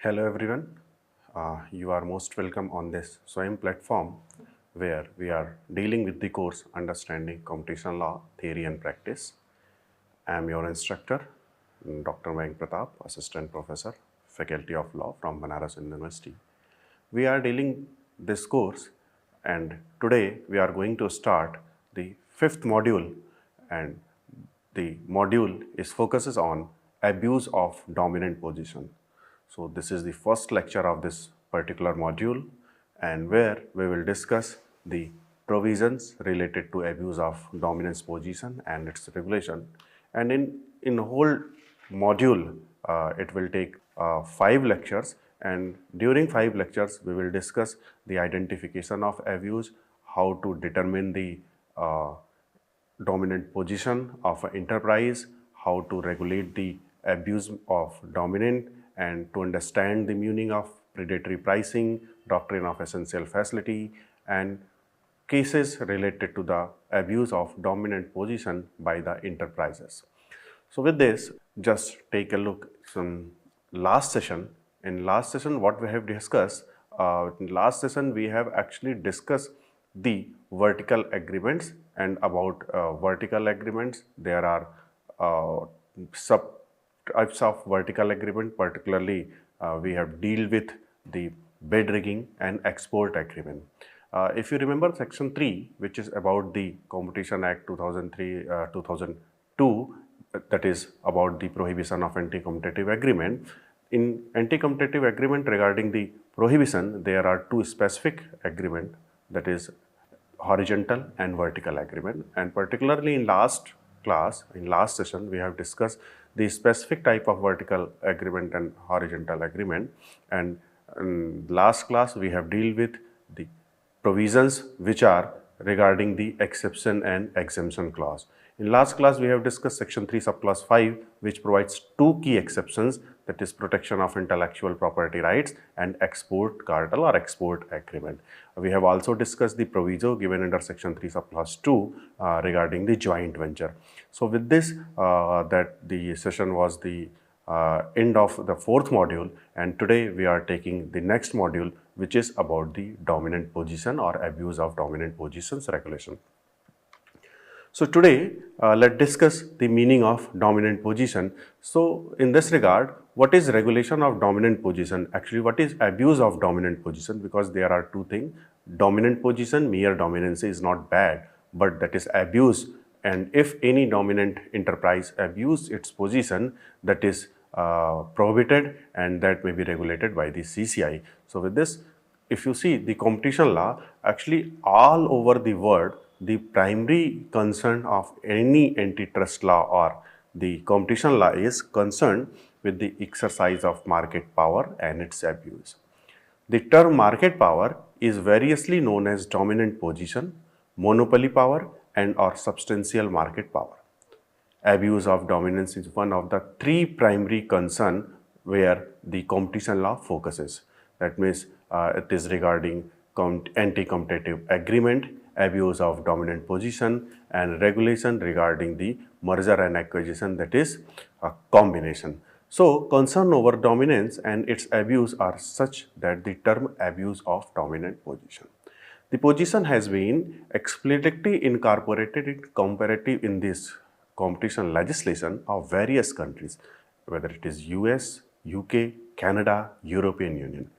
Hello everyone, you are most welcome on this SWAYAM platform where we are dealing with the course Understanding Competition Law Theory and Practice. I am your instructor, Dr. Mayank Pratap, Assistant Professor, Faculty of Law from Banaras University. We are dealing this course and today we are going to start the fifth module, and the module focuses on abuse of dominant position. So this is the first lecture of this particular module, and where we will discuss the provisions related to abuse of dominance position and its regulation. And in whole module, it will take 5 lectures, and during 5 lectures we will discuss the identification of abuse, how to determine the dominant position of an enterprise, how to regulate the abuse of dominant, and to understand the meaning of predatory pricing, doctrine of essential facility, and cases related to the abuse of dominant position by the enterprises. So with this, just take a look some last session. In last session, what we have discussed, in last session we have actually discussed the vertical agreements, and about vertical agreements there are sub types of vertical agreement. Particularly we have dealt with the bid rigging and export agreement. If you remember section 3, which is about the Competition Act 2003 2002, that is about the prohibition of anti-competitive agreement. In anti-competitive agreement regarding the prohibition, there are two specific agreement, that is horizontal and vertical agreement. And particularly in last class, in last session, we have discussed the specific type of vertical agreement and horizontal agreement. And in last class, we have dealt with the provisions which are regarding the exception and exemption clause. In last class, we have discussed section 3 subclass 5, which provides two key exceptions, that is protection of intellectual property rights and export cartel or export agreement. We have also discussed the proviso given under section 3 subclass 2 regarding the joint venture. So with this, that the session was the end of the fourth module, and today we are taking the next module, which is about the dominant position or abuse of dominant positions regulation. So today, let's discuss the meaning of dominant position. So in this regard, what is regulation of dominant position? Actually, what is abuse of dominant position? Because there are two things. Dominant position, mere dominance is not bad, but that is abuse. And if any dominant enterprise abuse its position, that is prohibited, and that may be regulated by the CCI. So with this, if you see the competition law, actually all over the world, the primary concern of any antitrust law or the competition law is concerned with the exercise of market power and its abuse. The term market power is variously known as dominant position, monopoly power, and or substantial market power. Abuse of dominance is one of the three primary concerns where the competition law focuses. That means it is regarding anti-competitive agreement, abuse of dominant position, and regulation regarding the merger and acquisition, that is a combination. So concern over dominance and its abuse are such that the term abuse of dominant position. The position has been explicitly incorporated in comparative in this competition legislation of various countries, whether it is US, UK, Canada, European Union.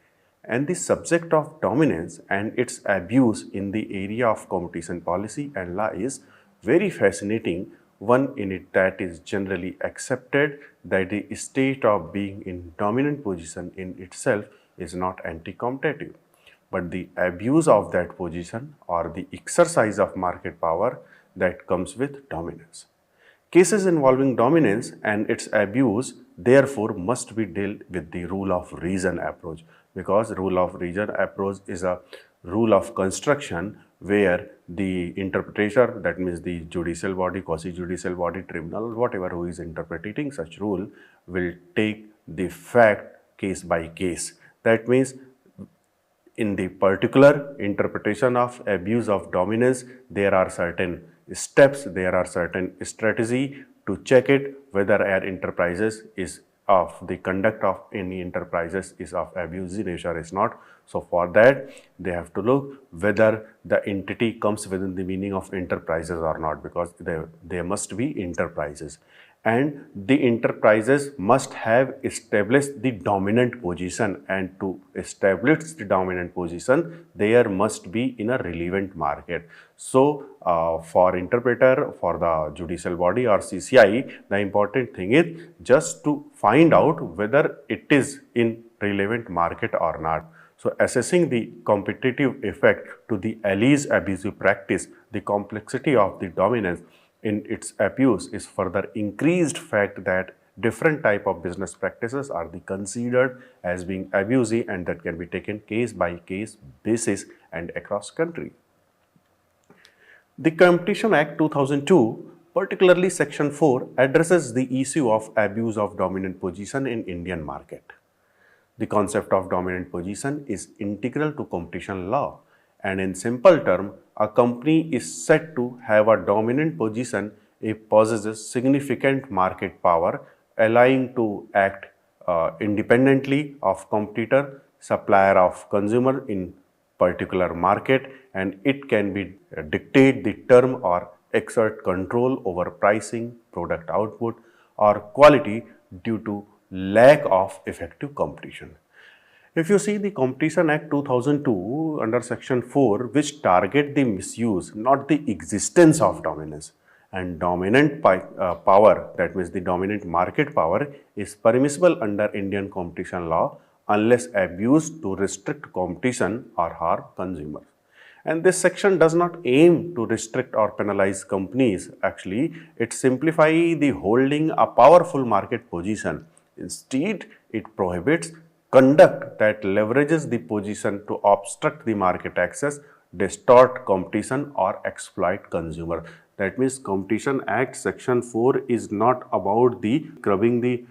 And the subject of dominance and its abuse in the area of competition policy and law is very fascinating one in it that is generally accepted that the state of being in dominant position in itself is not anti-competitive, but the abuse of that position or the exercise of market power that comes with dominance. Cases involving dominance and its abuse therefore must be dealt with the rule of reason approach, because rule of reason approach is a rule of construction where the interpreter, that means the judicial body, quasi-judicial body, tribunal, whatever who is interpreting such rule, will take the fact case by case. That means in the particular interpretation of abuse of dominance, there are certain steps, there are certain strategy to check it whether our enterprises is of the conduct of any enterprises is of abusive nature is not. So for that, they have to look whether the entity comes within the meaning of enterprises or not, because they must be enterprises. And the enterprises must have established the dominant position, and to establish the dominant position, there must be in a relevant market. So for interpreter, for the judicial body or CCI, the important thing is just to find out whether it is in relevant market or not. So assessing the competitive effect to the alleged abusive practice, the complexity of the dominance in its abuse is further increased fact that different type of business practices are considered as being abusive, and that can be taken case by case basis and across country. The Competition Act 2002, particularly Section 4, addresses the issue of abuse of dominant position in Indian market. The concept of dominant position is integral to competition law, and in simple terms, a company is said to have a dominant position if it possesses significant market power, allowing to act independently of competitor, supplier of consumer in particular market, and it can be dictate the term or exert control over pricing, product output or quality due to lack of effective competition. If you see the Competition Act 2002 under Section 4, which target the misuse, not the existence of dominance, and dominant power, that means the dominant market power, is permissible under Indian competition law unless abused to restrict competition or harm consumers. And this section does not aim to restrict or penalize companies. Actually, it simplifies the holding a powerful market position. Instead, it prohibits conduct that leverages the position to obstruct the market access, distort competition or exploit consumer. That means Competition Act Section 4 is not about the curbing the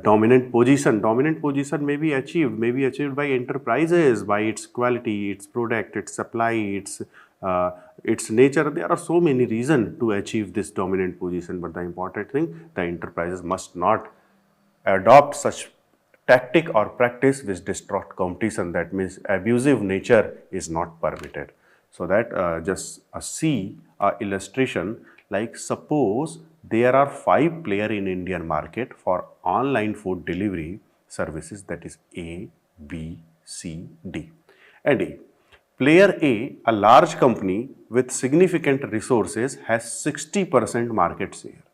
dominant position. Dominant position may be achieved by enterprises, by its quality, its product, its supply, its nature. There are so many reasons to achieve this dominant position, but the important thing, the enterprises must not adopt such tactic or practice which distort competition. That means abusive nature is not permitted. So that just see a illustration, like suppose there are 5 players in Indian market for online food delivery services, that is A, B, C, D. And A. Player A large company with significant resources, has 60% market share.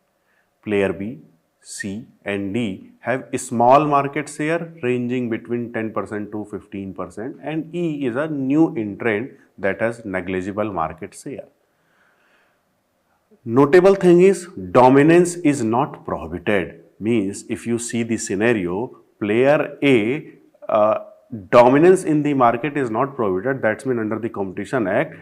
Player B, C and D have a small market share ranging between 10% to 15%, and E is a new entrant that has negligible market share. Notable thing is dominance is not prohibited. Means if you see the scenario, player A dominance in the market is not prohibited. That's mean under the Competition Act,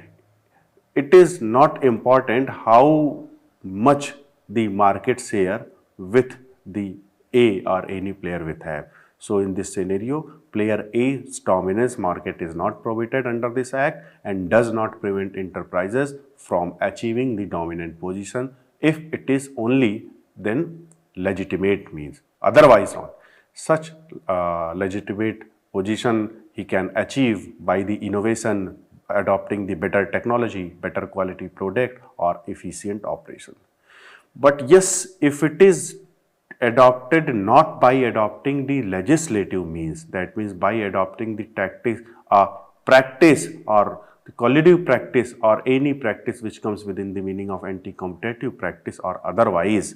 it is not important how much the market share with the A or any player with have. So in this scenario, player A's dominance market is not prohibited under this act and does not prevent enterprises from achieving the dominant position if it is only then legitimate means. Otherwise not. Such legitimate position he can achieve by the innovation, adopting the better technology, better quality product or efficient operation. But yes, if it is adopted not by adopting the legislative means, that means by adopting the tactics, practice or the collusive practice or any practice which comes within the meaning of anti-competitive practice or otherwise,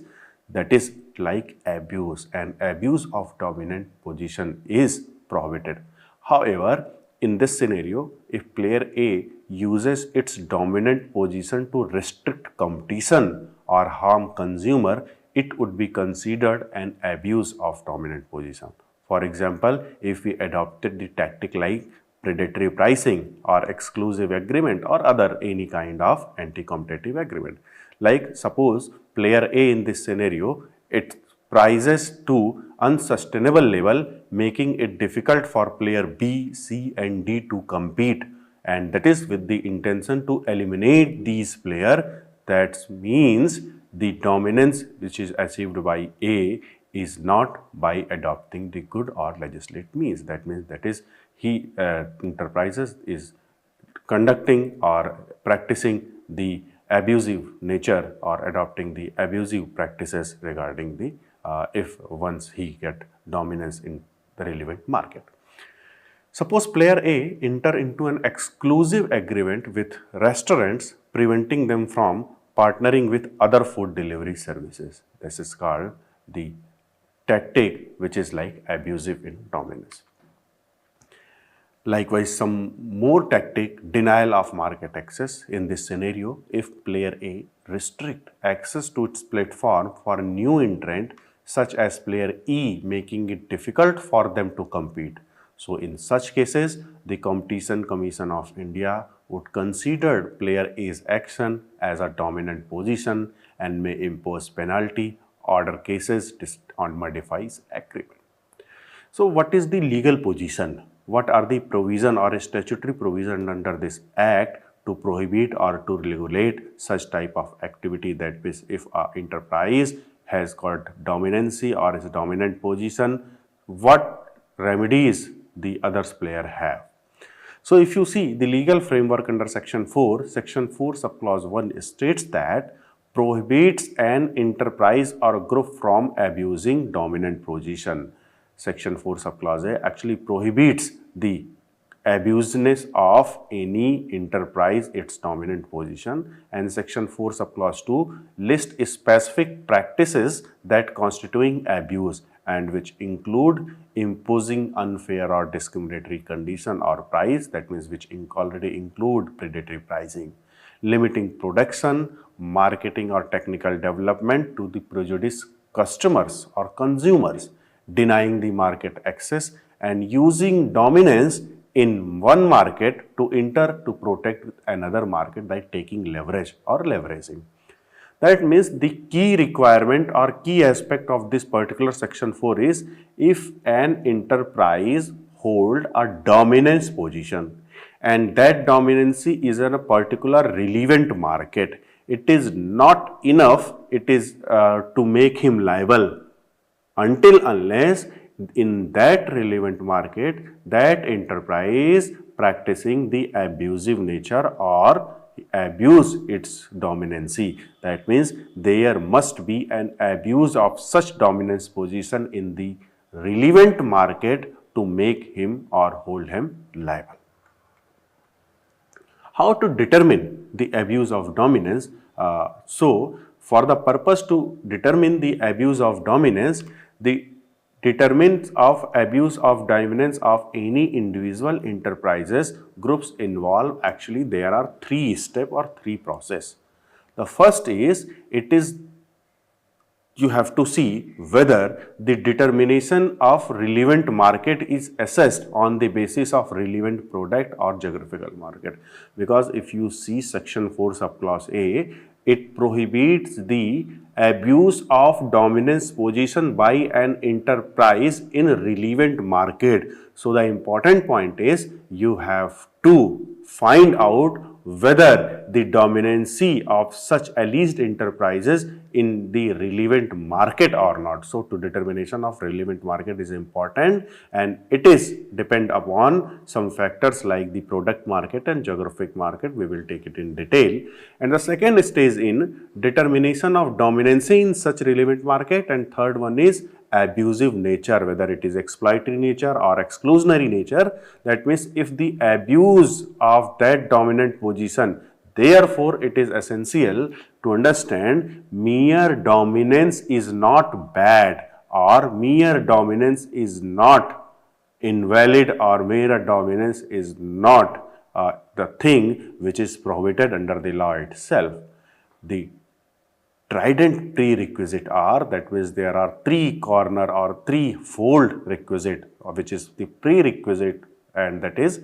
that is like abuse, and abuse of dominant position is prohibited. However, in this scenario, if player A uses its dominant position to restrict competition or harm consumer, it would be considered an abuse of dominant position. For example, if we adopted the tactic like predatory pricing or exclusive agreement or other any kind of anti-competitive agreement. Like suppose player A in this scenario, it prices to unsustainable level, making it difficult for player B, C and D to compete, and that is with the intention to eliminate these players. That means the dominance which is achieved by A is not by adopting the good or legislate means. That means that is he enterprises is conducting or practicing the abusive nature or adopting the abusive practices regarding the if once he get dominance in the relevant market. Suppose player A enter into an exclusive agreement with restaurants preventing them from partnering with other food delivery services. This is called the tactic which is like abusive in dominance. Likewise, some more tactic, denial of market access. In this scenario, if player A restrict access to its platform for a new entrant such as player E, making it difficult for them to compete. So in such cases, the Competition Commission of India would consider player A's action as a dominant position and may impose penalty, order cases, or modifies agreement. So what is the legal position? What are the provision or statutory provision under this act to prohibit or to regulate such type of activity? That is, if an enterprise has got dominancy or is a dominant position, what remedies the others player have? So if you see the legal framework under section 4 subclause 1 states that prohibits an enterprise or group from abusing dominant position. Section 4 subclause A actually prohibits the abusiveness of any enterprise its dominant position, and section 4 subclause 2 lists specific practices that constituting abuse and which include imposing unfair or discriminatory condition or price, that means which already include predatory pricing, limiting production, marketing or technical development to the prejudice customers or consumers, denying the market access, and using dominance in one market to enter to protect another market by taking leverage or leveraging. That means the key requirement or key aspect of this particular section 4 is if an enterprise hold a dominance position and that dominancy is in a particular relevant market, it is not enough, it is to make him liable until unless in that relevant market that enterprise practicing the abusive nature or abuse its dominancy. That means there must be an abuse of such dominance position in the relevant market to make him or hold him liable. How to determine the abuse of dominance? So for the purpose to determine the abuse of dominance, the determinants of abuse of dominance of any individual enterprises groups involve, actually there are 3 steps or 3 process. The first is, you have to see whether the determination of relevant market is assessed on the basis of relevant product or geographical market. Because if you see section 4 subclause A, it prohibits the abuse of dominance position by an enterprise in relevant market. So the important point is you have to find out whether the dominancy of such alleged enterprises in the relevant market or not. So to determination of relevant market is important, and it is depend upon some factors like the product market and geographic market. We will take it in detail. And the second stage in determination of dominancy in such relevant market, and third one is abusive nature, whether it is exploitative nature or exclusionary nature. That means if the abuse of that dominant position, therefore it is essential to understand mere dominance is not bad, or mere dominance is not invalid, or mere dominance is not the thing which is prohibited under the law itself. The trident prerequisite are, that means there are 3 corner or 3-fold requisite, which is the prerequisite, and that is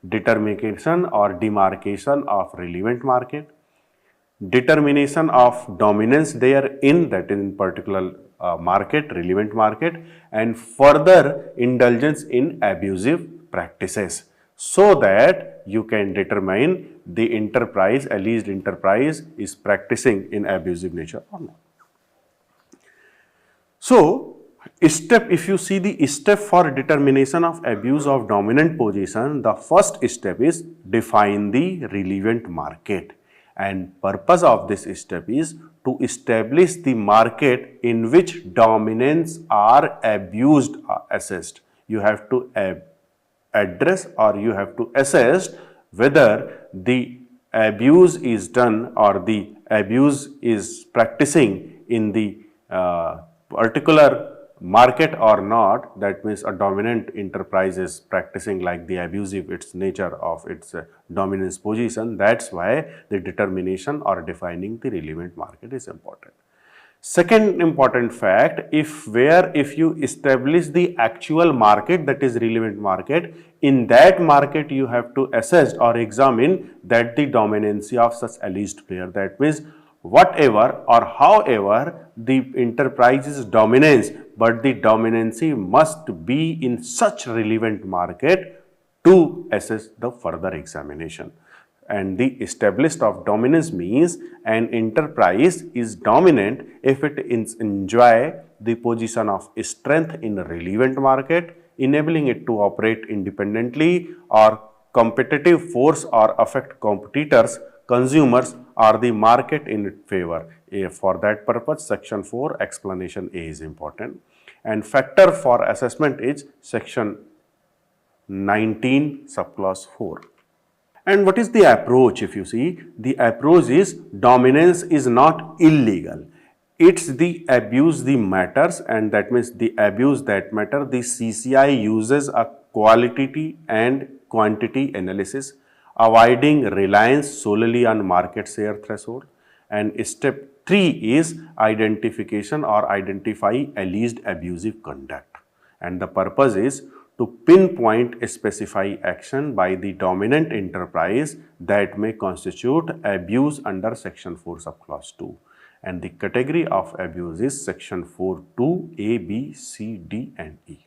determination or demarcation of relevant market, determination of dominance therein, that is in particular market, relevant market, and further indulgence in abusive practices, so that you can determine the enterprise, alleged enterprise is practicing in abusive nature or not. So If you see the step for determination of abuse of dominant position, the first step is define the relevant market, and purpose of this step is to establish the market in which dominance are abused or assessed. You have to address, or you have to assess whether the abuse is done or the abuse is practicing in the particular market or not. That means a dominant enterprise is practicing like the abusive its nature of its dominance position. That's why the determination or defining the relevant market is important. Second important fact, if you establish the actual market, that is relevant market, in that market you have to assess or examine that the dominancy of such alleged player. That means whatever or however the enterprise's dominance, but the dominancy must be in such relevant market to assess the further examination. And the established of dominance means an enterprise is dominant if it enjoy the position of strength in a relevant market, enabling it to operate independently or competitive force or affect competitors, consumers or the market in its favor. For that purpose, section 4 explanation A is important, and factor for assessment is section 19 subclause 4. And what is the approach? If you see, the approach is dominance is not illegal. It's the abuse that matters, and that means the abuse that matter. The CCI uses a quality and quantity analysis, avoiding reliance solely on market share threshold. And step 3 is identification or identify alleged abusive conduct. And the purpose is to pinpoint a specified action by the dominant enterprise that may constitute abuse under section 4 subclause 2. And the category of abuse is section 4(2) A, B, C, D and E.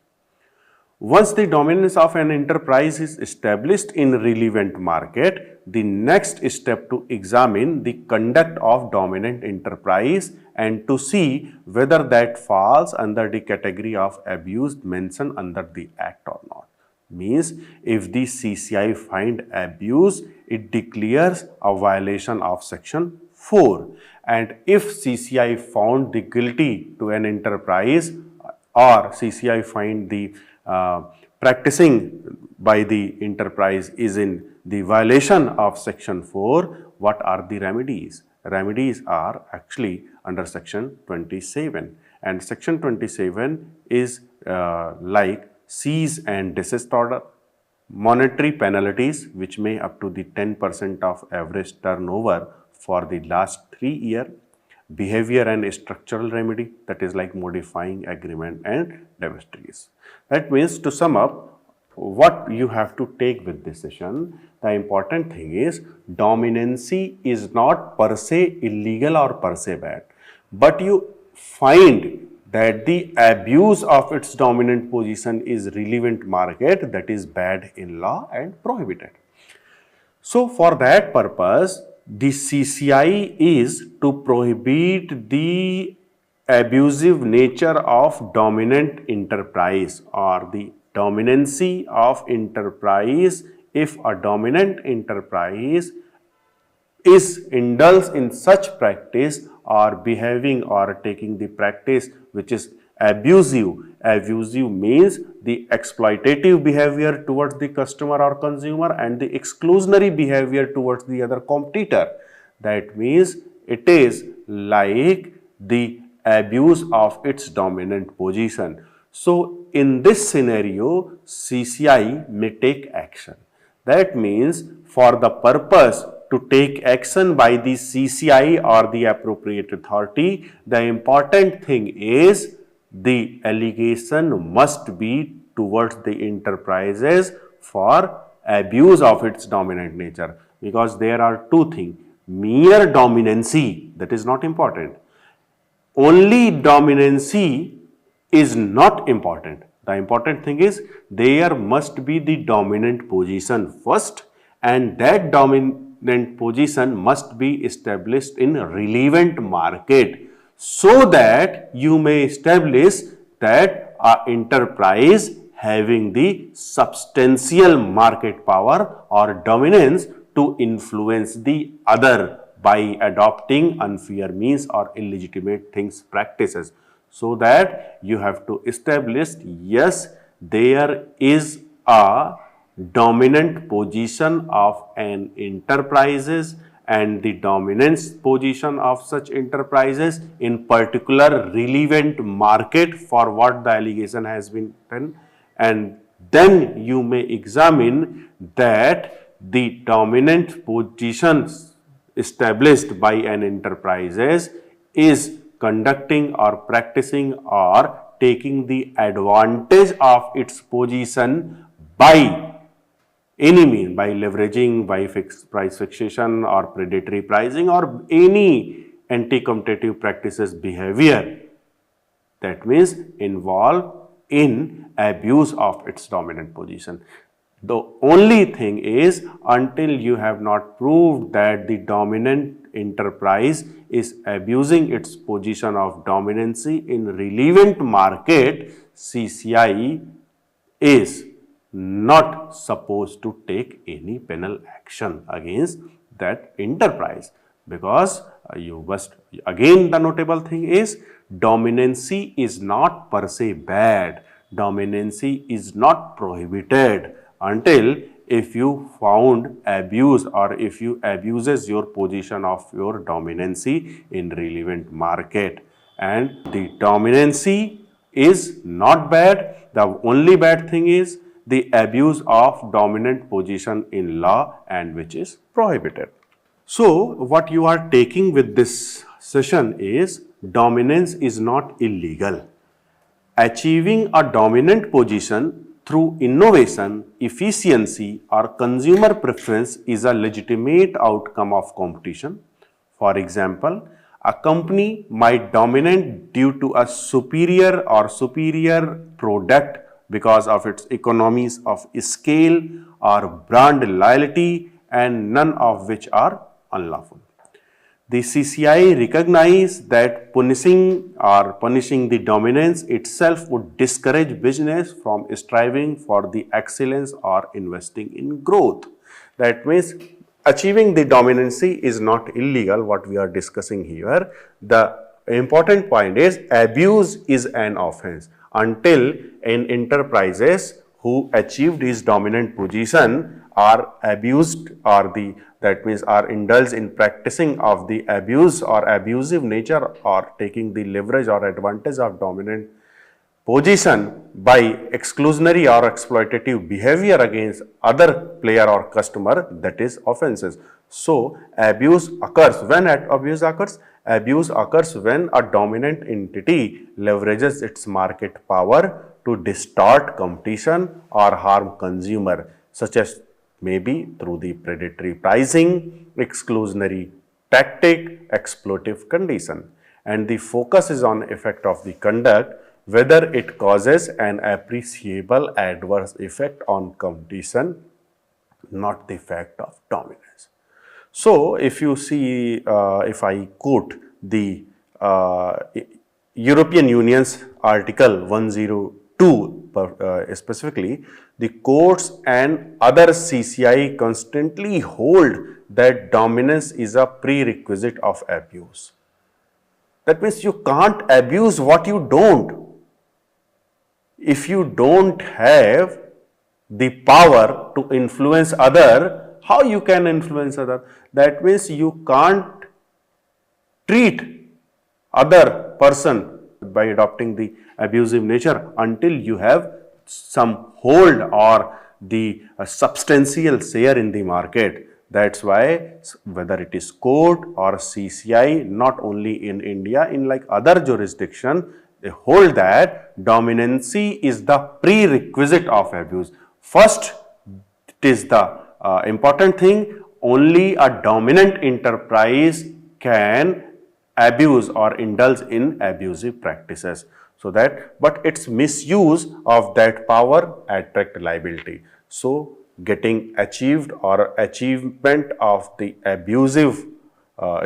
Once the dominance of an enterprise is established in relevant market, the next step to examine the conduct of dominant enterprise and to see whether that falls under the category of abuse mentioned under the act or not. Means if the CCI find abuse, it declares a violation of section 4. And if CCI found the guilty to an enterprise, or CCI find the practicing by the enterprise is in the violation of section 4, what are the remedies? Remedies are actually under section 27, and section 27 is like seize and desist order, monetary penalties which may up to the 10% of average turnover for the last 3 years, behavior and structural remedy, that is like modifying agreement and divestiture. That means, to sum up, what you have to take with this session, the important thing is dominancy is not per se illegal or per se bad, but you find that the abuse of its dominant position is relevant market, that is bad in law and prohibited. So for that purpose, the CCI is to prohibit the abusive nature of dominant enterprise or the dominancy of enterprise. If a dominant enterprise is indulged in such practice or behaving or taking the practice which is abusive. Abusive means the exploitative behavior towards the customer or consumer and the exclusionary behavior towards the other competitor. That means it is like the abuse of its dominant position. So in this scenario, CCI may take action. That means for the purpose to take action by the CCI or the appropriate authority, the important thing is the allegation must be towards the enterprises for abuse of its dominant nature, because there are two things. Mere dominancy, that is not important. Only dominancy is not important. The important thing is there must be the dominant position first, and that dominant position must be established in relevant market, so that you may establish that a enterprise having the substantial market power or dominance to influence the other by adopting unfair means or illegitimate things practices. So that you have to establish, yes, there is a dominant position of an enterprises and the dominance position of such enterprises in particular relevant market for what the allegation has been done, and then you may examine that the dominant positions established by an enterprises is conducting or practicing or taking the advantage of its position by any mean, by leveraging, by fixed price fixation or predatory pricing or any anti-competitive practices behavior, that means involve in abuse of its dominant position. The only thing is, until you have not proved that the dominant enterprise is abusing its position of dominancy in relevant market, CCI is not supposed to take any penal action against that enterprise, because you must, again the notable thing is, dominancy is not per se bad, dominancy is not prohibited until if you found abuse or if you abuses your position of your dominancy in relevant market, and the dominancy is not bad, the only bad thing is the abuse of dominant position in law and which is prohibited. So, what you are taking with this session is dominance is not illegal. Achieving a dominant position through innovation, efficiency or consumer preference is a legitimate outcome of competition. For example, a company might dominate due to a superior product because of its economies of scale or brand loyalty, and none of which are unlawful. The CCI recognizes that punishing the dominance itself would discourage business from striving for the excellence or investing in growth. That means achieving the dominancy is not illegal, what we are discussing here. The important point is abuse is an offense. Until an enterprises who achieved his dominant position are abused or that means are indulged in practicing of the abuse or abusive nature or taking the leverage or advantage of dominant position by exclusionary or exploitative behavior against other player or customer, that is offenses. So, abuse occurs. When abuse occurs? Abuse occurs when a dominant entity leverages its market power to distort competition or harm consumer, such as maybe through the predatory pricing, exclusionary tactic, exploitative condition. And the focus is on effect of the conduct, whether it causes an appreciable adverse effect on competition, not the fact of dominance. So, if you see, if I quote the European Union's Article 102 specifically, the courts and other CCI constantly hold that dominance is a prerequisite of abuse. That means you can't abuse what you don't. If you don't have the power to influence other, how you can influence other? That means you can't treat other person by adopting the abusive nature until you have some hold or the substantial share in the market. That's why whether it is court or CCI, not only in India, in like other jurisdiction, they hold that dominancy is the prerequisite of abuse. First, it is the important thing, only a dominant enterprise can abuse or indulge in abusive practices. So that, but its misuse of that power attract liability. So, getting achieved or achievement of the abusive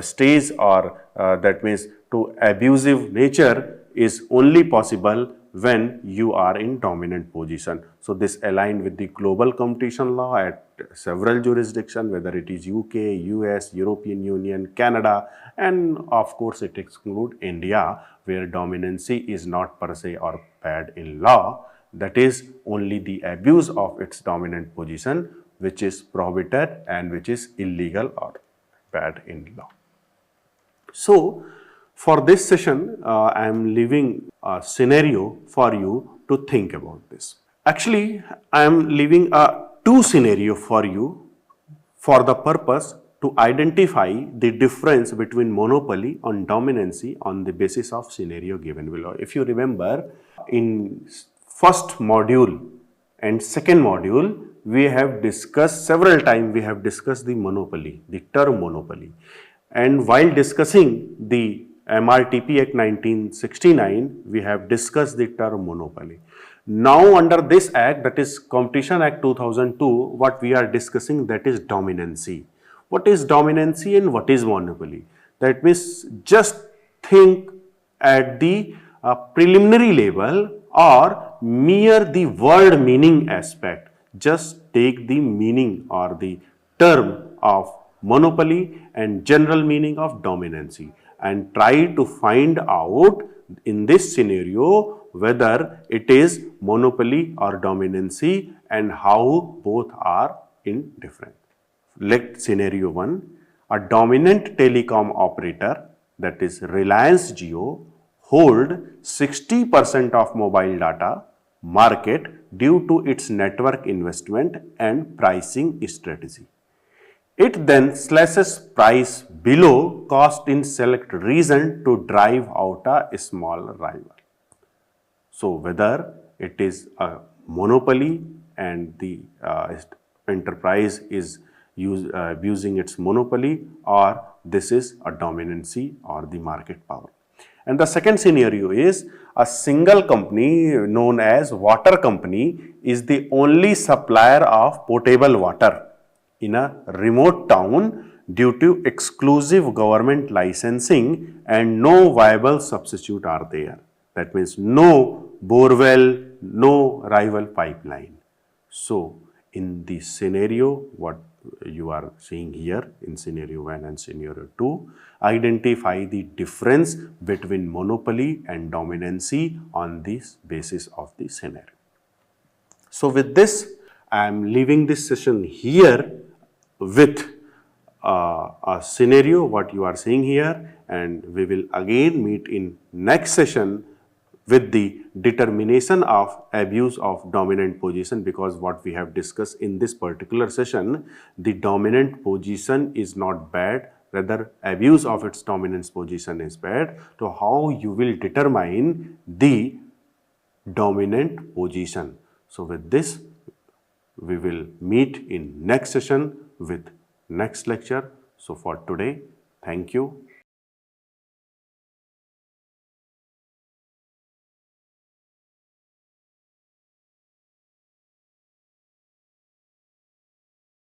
stage or that means to abusive nature is only possible when you are in dominant position. So this aligned with the global competition law at several jurisdictions, whether it is UK, US, European Union, Canada, and of course it excludes India, where dominancy is not per se or bad in law. That is only the abuse of its dominant position which is prohibited and which is illegal or bad in law. So, for this session, I am leaving a scenario for you to think about this. Actually, I am leaving a two scenario for you for the purpose to identify the difference between monopoly and dominancy on the basis of scenario given below. If you remember, in first module and second module, we have discussed several times, we have discussed the monopoly, the term monopoly. And while discussing the MRTP Act 1969, we have discussed the term monopoly. Now under this act, that is Competition Act 2002, what we are discussing, that is dominancy. What is dominancy and what is monopoly? That means just think at the preliminary level or mere the word meaning aspect. Just take the meaning or the term of monopoly and general meaning of dominancy and try to find out in this scenario whether it is monopoly or dominancy and how both are indifferent. Let scenario 1, a dominant telecom operator, that is Reliance Jio, hold 60% of mobile data market due to its network investment and pricing strategy. It then slashes price below cost in select region to drive out a small rival. So whether it is a monopoly and the enterprise is abusing its monopoly, or this is a dominancy or the market power. And the second scenario is a single company known as water company is the only supplier of potable water in a remote town due to exclusive government licensing and no viable substitute are there. That means no borewell, no rival pipeline. So in the scenario, what you are seeing here in scenario 1 and scenario 2, identify the difference between monopoly and dominancy on this basis of the scenario. So with this, I am leaving this session here with a scenario what you are seeing here, and we will again meet in next session with the determination of abuse of dominant position, because what we have discussed in this particular session, the dominant position is not bad, rather abuse of its dominance position is bad. So how you will determine the dominant position. So with this, we will meet in next session with next lecture. So for today, thank you.